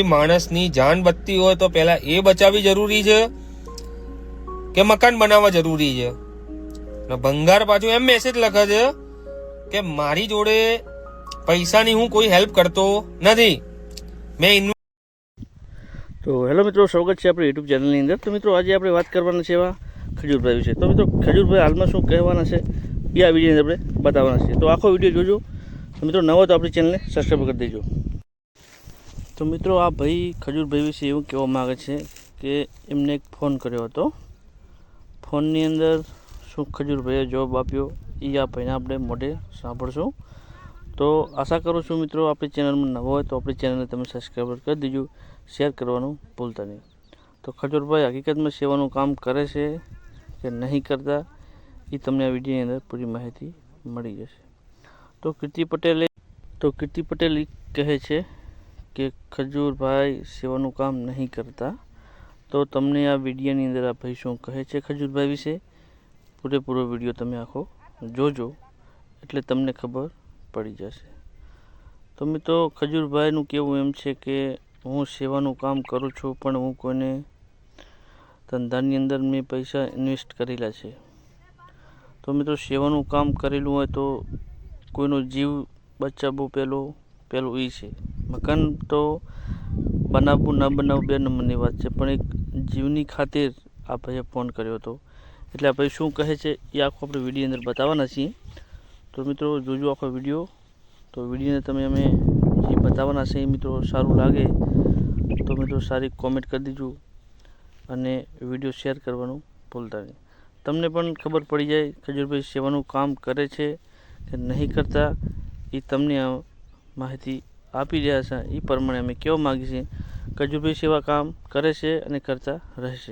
માણસની જાન બચતી હોય તો પહેલા એ બચાવવી જરૂરી છે કે મકાન બનાવવા જરૂરી છે? ભંગાર પાછું એમ મેસેજ લખે છે કે મારી જોડે પૈસાની હું કોઈ હેલ્પ કરતો નથી, મેં તો હેલો મિત્રો, સ્વાગત છે આપણી યુટ્યુબ ચેનલની અંદર। તો મિત્રો આજે આપણે વાત કરવાના છે એવા ખજૂરભાઈ વિશે। તો મિત્રો ખજૂરભાઈ હાલમાં શું કહેવાના છે એ આ વિડીયોની અંદર આપણે બતાવવાના છે। તો આખો વિડીયો જોજો। તો મિત્રો નવો તો આપણી ચેનલને સબસ્ક્રાઈબ કરી દેજો। તો મિત્રો આ ભાઈ ખજૂરભાઈ વિશે એવું કહેવા માગે છે કે એમને એક ફોન કર્યો હતો, ફોનની અંદર શું ખજૂરભાઈએ જવાબ આપ્યો એ આ ભાઈને આપણે મોઢે સાંભળશું। તો આશા કરું છું મિત્રો આપણી ચેનલમાં નવો હોય તો આપણી ચેનલને તમે સબસ્ક્રાઈબ કરી દેજો, શેર કરવાનું ભૂલતા નહીં। તો ખજૂરભાઈ હકીકતમાં સેવાનું કામ કરે છે કે નહીં કરતા એ તમને આ વિડીયોની અંદર પૂરી માહિતી મળી જશે। તો કીર્તિ પટેલ કહે છે કે ખજૂરભાઈ સેવાનું કામ નહીં કરતા। તો તમને આ વિડીયોની અંદર આ ભાઈ શું કહે છે ખજૂરભાઈ વિશે પૂરેપૂરો વિડીયો તમે આખો જોજો એટલે તમને ખબર પડી જશે। તો મિત્રો ખજૂરભાઈનું કહેવું એમ છે કે હું સેવાનું કામ કરું છું પણ હું કોઈને ધંધાની અંદર મેં પૈસા ઇન્વેસ્ટ કરેલા છે। તો મિત્રો સેવાનું કામ કરેલું હોય તો કોઈનો જીવ બચાવવો પહેલું એ છે। મકાન તો બનાવવું ન બનાવવું બે નંબરની વાત છે, પણ એક જીવની ખાतिर આ ભાઈએ ફોન કર્યો હતો એટલે આ ભાઈ શું કહે છે એ આખો આપણે વિડીયો અંદર બતાવવાના છીએ। તો મિત્રો જોજો આખો વિડીયો। તો વિડીયોને તમે અમે જે બતાવવાના છે એ મિત્રો સારું લાગે તો મિત્રો સારી કોમેન્ટ કરી દીજો અને વિડીયો શેર કરવાનું ભૂલતા નહીં। તમને પણ ખબર પડી જાય ખજૂરભાઈ સેવાનું કામ કરે છે કે નહીં કરતા એ તમને આ માહિતી આપી રહ્યા છે। એ પ્રમાણે અમે કહેવા માગીએ છીએ ખજૂરભાઈ સેવા કામ કરે છે અને કરતા રહેશે।